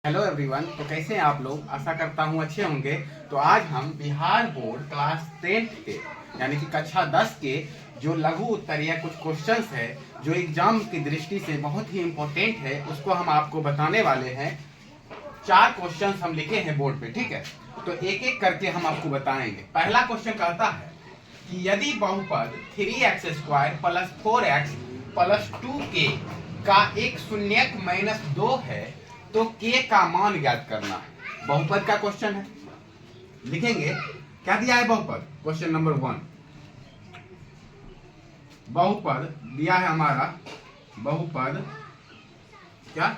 Hello everyone. तो कैसे हैं आप लोग? आशा करता हूँ अच्छे होंगे। तो आज हम बिहार बोर्ड क्लास 10 के यानी कि कक्षा 10 के जो लघु उत्तरीय कुछ क्वेश्चंस है जो एग्जाम की दृष्टि से बहुत ही इम्पोर्टेंट है उसको हम आपको बताने वाले हैं। 4 क्वेश्चंस हम लिखे हैं बोर्ड पे, ठीक है? तो एक एक करके हम आपको बताएंगे। पहला क्वेश्चन कहता है कि यदि बहुपद 3x² plus 4x plus 2k का एक शून्यक -2 है तो k का मान ज्ञात करना है। बहुपद का क्वेश्चन है, लिखेंगे क्या दिया है बहुपद। क्वेश्चन नंबर 1, बहुपद दिया है हमारा बहुपद क्या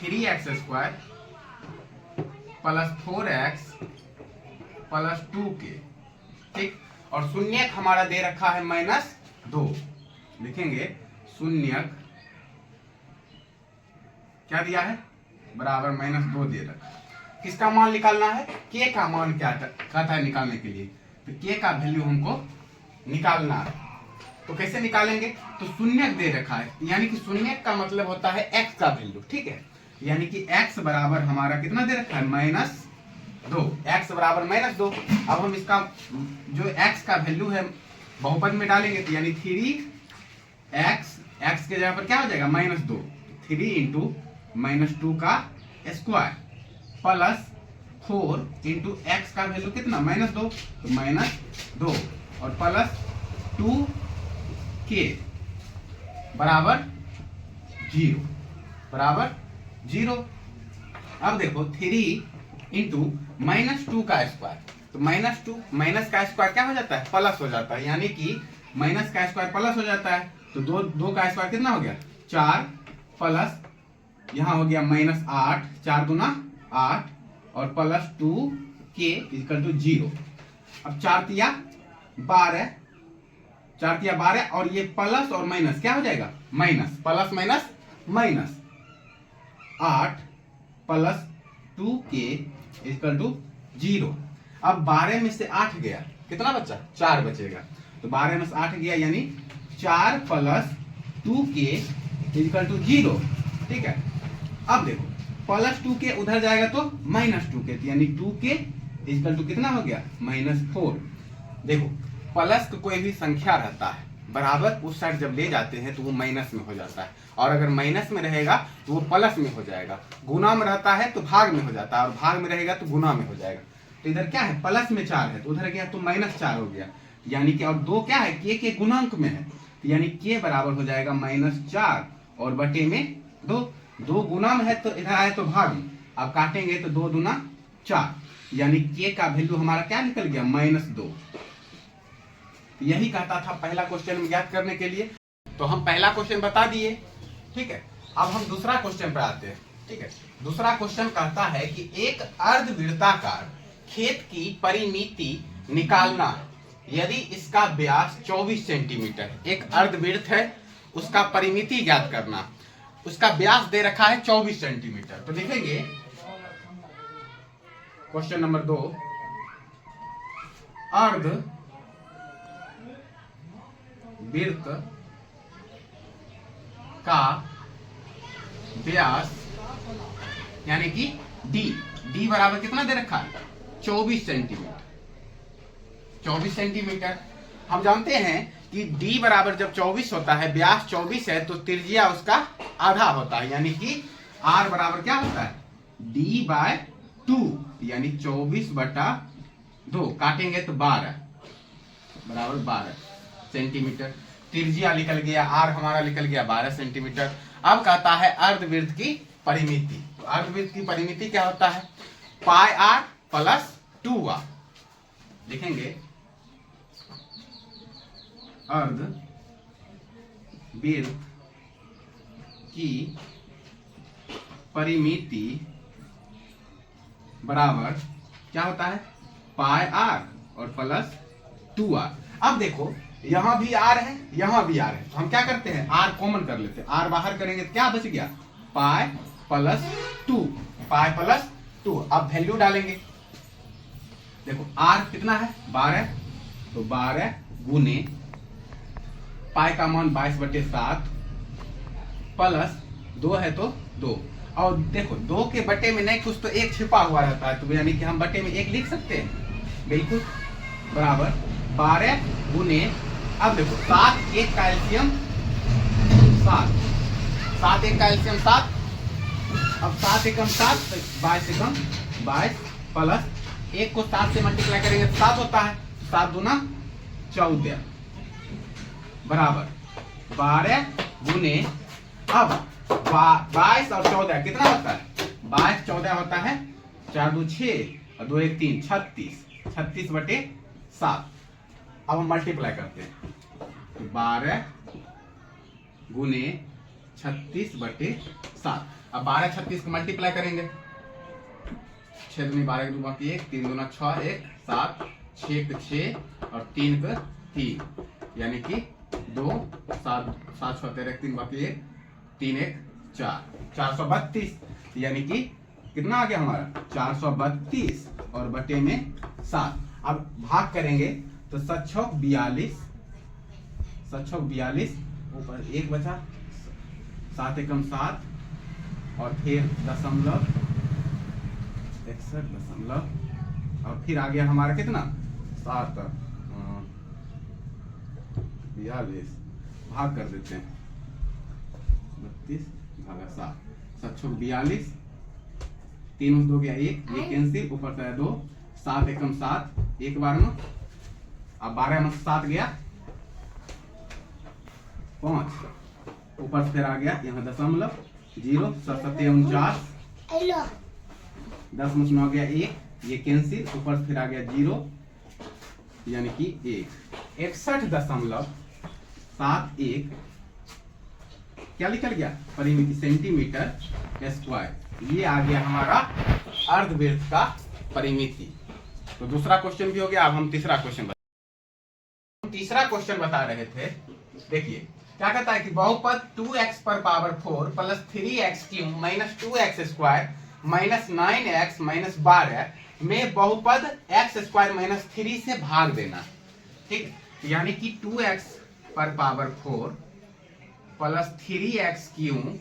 3x² plus 4x plus 2k, ठीक। और शून्यक हमारा दे रखा है -2, लिखेंगे शून्यक क्या दिया है बराबर -2 दे रखा। किसका मान निकालना है? k का मान क्या कहता है निकालने के लिए, तो k का वैल्यू हमको निकालना है। तो कैसे निकालेंगे? तो शून्यक दे रखा है, यानी कि शून्यक का मतलब होता है x का वैल्यू, ठीक है। यानी कि x बराबर हमारा कितना दे रखा है -2, x बराबर -2। अब हम इसका जो x का वैल्यू है बहुपद में डालेंगे, तो यानी 3x, x के जगह पर क्या हो जाएगा -2, 3 इंटू -2 का स्क्वायर प्लस 4 इंटू एक्स का वैल्यू कितना -2, तो -2 और प्लस 2k बराबर 0। अब देखो 3 इंटू -2 का स्क्वायर, तो माइनस का स्क्वायर क्या हो जाता है प्लस हो जाता है, यानी कि माइनस का स्क्वायर प्लस हो जाता है। तो दो का स्क्वायर कितना हो गया 4 प्लस यहाँ हो गया -8, 4 दूना 8 और प्लस 2k इक्वल टू 0। अब 4 तिया 12 और ये प्लस और माइनस क्या हो जाएगा minus, plus minus minus 8 plus 2k equal to 0। अब 12 में से 8 गया, कितना बचा 4 बचेगा। तो 12 में से 8 गया यानी 4 प्लस 2k इक्वल टू 0, ठीक है। अब देखो प्लस 2k उधर जाएगा तो -2k, यानी 2k इक्वल टू कितना हो गया -4। देखो प्लस का कोई भी संख्या रहता है बराबर उस साइड जब ले जाते हैं तो वो माइनस में हो जाता है, और अगर माइनस में रहेगा तो वो प्लस में हो जाएगा। गुना में रहता है तो भाग में हो जाता है, और भाग में रहेगा तो गुना में हो जाएगा। तो इधर क्या है प्लस में 4 है तो उधर गया तो -4 हो गया, यानी कि और 2 क्या है k के गुणांक में है, तो यानी k बराबर हो जाएगा -4 और बटे में 2 गुना में है तो इधर आए तो भाग में, अब काटेंगे तो 2 दूना 4, यानी k का वैल्यू हमारा क्या निकल गया -2। यही कहता था पहला क्वेश्चन में ज्ञात करने के लिए। तो हम पहला क्वेश्चन बता दिए, ठीक है। अब हम दूसरा क्वेश्चन पर आते हैं, ठीक है। दूसरा क्वेश्चन कहता है कि एक अर्धवृत्ताकार खेत की परिमिति निकालना यदि इसका व्यास 24 सेंटीमीटर, एक अर्धवृत्त है उसका परिमिति ज्ञात करना, उसका व्यास दे रखा है 24 सेंटीमीटर। तो लिखेंगे क्वेश्चन नंबर 2, अर्धवृत्त का व्यास यानी कि d बराबर कितना दे रखा है 24 सेंटीमीटर। 24 सेंटीमीटर हम जानते हैं कि d बराबर जब 24 होता है, व्यास 24 है तो त्रिज्या उसका आधा होता है, यानी कि r बराबर क्या होता है d/2, यानी 24/2 काटेंगे तो 12 बराबर 12 सेंटीमीटर। त्रिज्या निकल गया, r हमारा निकल गया 12 सेंटीमीटर। अब कहता है अर्धवृत्त की परिमिति। तो अर्धवृत्त की परिमिति क्या होता है πr प्लस 2r, लिखेंगे अर्धवृत्त की परिमिति बराबर क्या होता है πr और प्लस 2r। अब देखो यहाँ भी r है यहाँ भी r है, तो हम क्या करते हैं r कॉमन कर लेते हैं, r बाहर करेंगे तो क्या बच गया पाई प्लस 2। अब वैल्यू डालेंगे, देखो r कितना है 12, तो 12 गुने पाई का मान 22/7 प्लस 2 है तो 2। और देखो 2 के बटे में नहीं कुछ तो एक छिपा हुआ रहता है, तो यानी कि हम बटे में 1 लिख सकते हैं, बिल्कुल बराबर 12 गुने, अब देखो 7 1 का एलसीएम 7, 7 1 का एलसीएम 7, अब 7 एकम 7 22 एकम 22 प्लस 1 को 7 से मल्टीप्लाई करेंगे तो 7 होता है, 7 दूना 14 बराबर 12 गुने, अब 22 और 14 कितना होता है, 22 14 होता है, 4 2 6 और 2 1 3 36, 36 बटे 7। अब हम मल्टीप्लाई करते हैं, 12 गुने 36 बटे 7। अब 12 36 को मल्टीप्लाई करेंगे, 6 दूनी 12 के 2 बाकी 1, 3 दूना 6 1 7, 6 के 6 और 3 के 3, यानी कि 2 7 7 6 13 3 बाकी 1 3 1 4, 432, यानी कि कितना आ गया हमारा 432 और बटे में 7। अब भाग करेंगे तो 7 छक 42, 7 छक 42, ऊपर 1 बचा, 7 एकम 7 और फिर दशमलव 61 दशमलव और फिर आ गया हमारा कितना 7 42, भाग कर देते हैं 32 भागा 7, 7 छक 42, 3 2 गया 1, ये कैंसिल, ऊपर से 2, 7 एकम 7 एक बार में, अब 12 में 7 गया 5, ऊपर से फिर आ गया यहाँ दशमलव 0, 7 7 49, 10 में 9 गया 1, ये कैंसिल, ऊपर से फिर आ गया 0, यानी कि 1, 61.71 क्या निकल गया परिमिति सेंटीमीटर स्क्वायर। ये आ गया हमारा अर्धवृत्त का परिमिति। तो दूसरा क्वेश्चन भी हो गया। अब हम तीसरा क्वेश्चन बता रहे थे। देखिए क्या कहता है कि बहुपद 2x पर power 4 plus 3x cube minus 2x square minus 9x minus 12 में बहुपद x स्क्वायर माइनस 3 से भाग देना। ठीक, यानी कि 2x पर power 4 plus 3x cube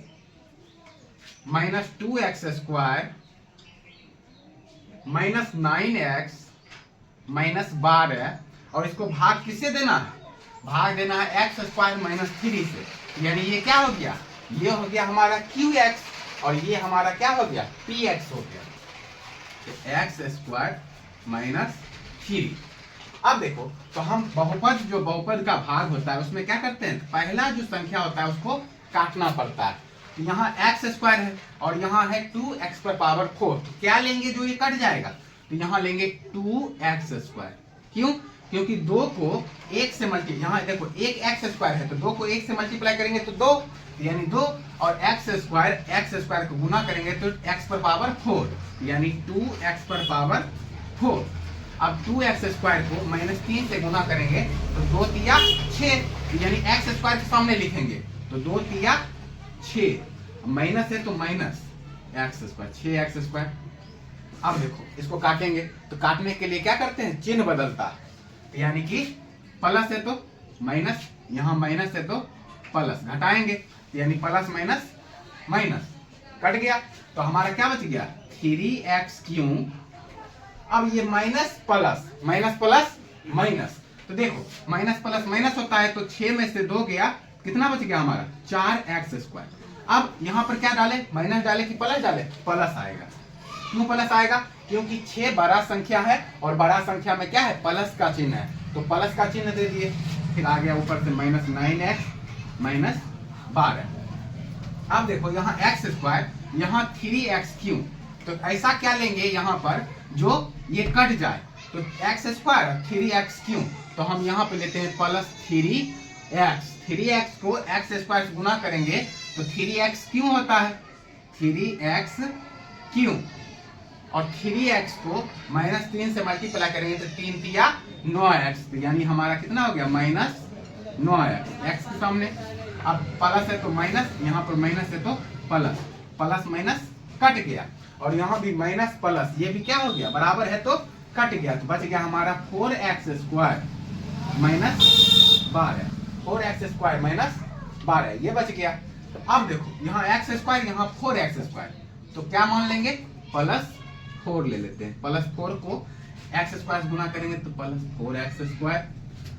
minus 2x square minus 9x minus 12 और इसको भाग किससे देना है, भाग देना है x स्क्वायर माइनस 3 से। यानी ये क्या हो गया, ये हो गया हमारा qx और ये हमारा क्या हो गया px हो गया, तो x स्क्वायर माइनस 3। अब देखो तो हम बहुपद, जो बहुपद का भाग होता है उसमें क्या करते हैं, पहला जो संख्या होता है उसको काटना पड़ता है। तो यहाँ एक्स स्क्वायर है और यहाँ है 2x पर पावर 4, तो क्या लेंगे जो ये कट जाएगा, तो यहाँ लेंगे 2x स्क्वायर। क्यों, क्योंकि 2 को 1 से मल्टीप्लाई, यहाँ देखो एक एक्स स्क्वायर है तो 2 को 1 से मल्टीप्लाई करेंगे तो 2, यानी 2 और एक्स स्क्वायर को गुना करेंगे तो x पर पावर 4 यानी 2x पर पावर 4। अब 2x स्क्वायर को माइनस 3 से गुना करेंगे तो 2 तिया 6, यानी x स्क्वायर के सामने लिखेंगे तो 2 तिया 6, माइनस है तो minus x square 6x square. अब देखो इसको काटेंगे तो काटने के लिए क्या करते हैं, चिन्ह बदलता है, तो यानी कि प्लस है तो माइनस, यहाँ माइनस है तो प्लस, घटाएंगे तो यानी प्लस माइनस माइनस कट गया, तो हमारा क्या बच गया 3x क्यूब। अब ये minus plus minus plus minus, तो देखो माइनस प्लस माइनस होता है तो 6 में से 2 गया, कितना बच गया हमारा 4x स्क्वायर। अब यहाँ पर क्या डाले, माइनस डाले कि प्लस डाले, प्लस आएगा। क्यों प्लस आएगा, क्योंकि 6 बड़ा संख्या है और बड़ा संख्या में क्या है प्लस का चिन्ह है, तो प्लस का चिन्ह दे दिए। फिर आ गया ऊपर से माइनस 9x माइनस 12। अब देखो यहाँ x स्क्वायर, यहाँ 3x क्यूब, तो ऐसा क्या लेंगे यहाँ पर जो ये कट जाए, तो x स्क्वायर 3x क्यूब, तो हम यहाँ पे लेते हैं प्लस 3x, 3x को x स्क्वायर से गुना करेंगे तो 3x क्यों होता है 3x क्यूब, और 3x को माइनस 3 से मल्टीप्लाई करेंगे तो 3 तिया 9x, तो यानी हमारा कितना हो गया माइनस 9x, x के सामने। अब प्लस है तो माइनस, यहाँ पर माइनस है तो प्लस, प्लस माइनस कट गया, और यहाँ भी माइनस प्लस, ये भी क्या हो गया बराबर है तो कट गया, तो बच गया हमारा 4x square minus 12, 4x square minus 12, ये बच गया। अब देखो यहाँ x स्क्वायर, यहाँ 4x स्क्वायर, तो क्या मान लेंगे, +4 ले लेते हैं। +4 को x स्क्वायर से गुना करेंगे तो +4x स्क्वायर,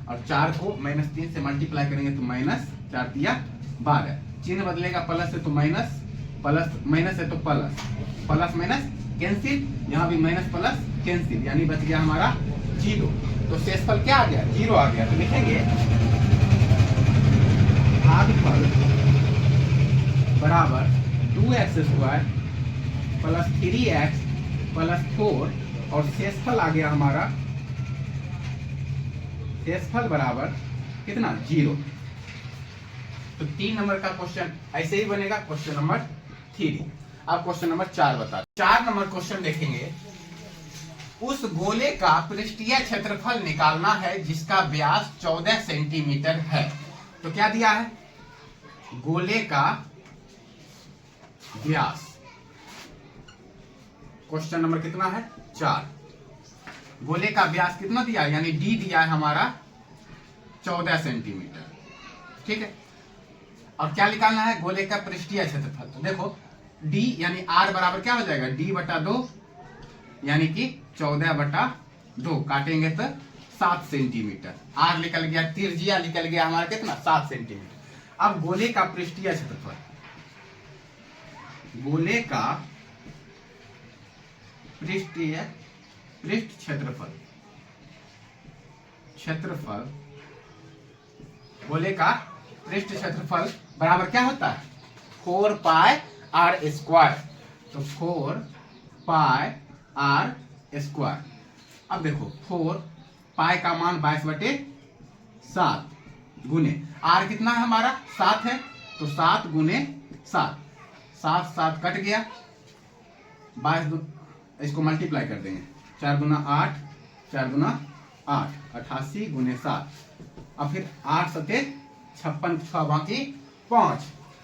और 4 को -3 से मल्टीप्लाई करेंगे तो -4 दिया 12। चिन्ह बदलेगा प्लस से तो माइनस, प्लस माइनस है तो प्लस, प्लस माइनस कैंसिल, यहाँ भी माइनस प्लस कैंसिल, यानी बच गया हमारा 0। तो शेषफल क्या आ गया, 0 आ गया। तो लिखेंगे भागफल बराबर 2x square plus 3x plus 4, और शेषफल आ गया हमारा, शेषफल बराबर कितना, 0। तो 3 नंबर का क्वेश्चन ऐसे ही बनेगा। Question number 3। अब क्वेश्चन नंबर 4 बता। 4 नंबर क्वेश्चन देखेंगे, उस गोले का पृष्ठीय क्षेत्रफल निकालना है जिसका व्यास 14 सेंटीमीटर है। तो क्या दिया है, गोले का व्यास, क्वेश्चन नंबर कितना है, 4। गोले का व्यास कितना दिया है, यानी डी दिया है हमारा 14 सेंटीमीटर, ठीक है। और क्या निकालना है, गोले का पृष्ठीय क्षेत्रफल। तो देखो d यानी r बराबर क्या हो जाएगा, d/2, यानी कि 14/2, काटेंगे तो 7 सेंटीमीटर। r निकल गया, त्रिज्या निकल गया हमारा कितना, 7 सेंटीमीटर। अब गोले का पृष्ठीय क्षेत्रफल, गोले का पृष्ठ क्षेत्रफल, गोले का पृष्ठ क्षेत्रफल बराबर क्या होता है, 4 पाई r स्क्वायर। तो 4 पाई r स्क्वायर। अब देखो 4 पाई का मान 22/7 गुने r कितना है हमारा, 7 है, तो 7 गुने 7, 7 कट गया, 22, इसको मल्टीप्लाई कर देंगे, 4 गुना 8, 4 गुना 8, 88 गुने 7। अब फिर 8 सते 56, 6 बाकी 5,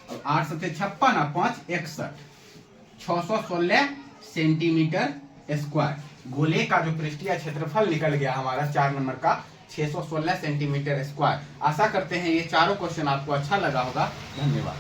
और 8 सते 56 और 5 61, 616 सेंटीमीटर स्क्वायर। गोले का जो पृष्ठीय क्षेत्रफल निकल गया हमारा 4 नंबर का, 616 सेंटीमीटर स्क्वायर। आशा करते हैं ये चारों क्वेश्चन आपको अच्छा लगा होगा। धन्यवाद।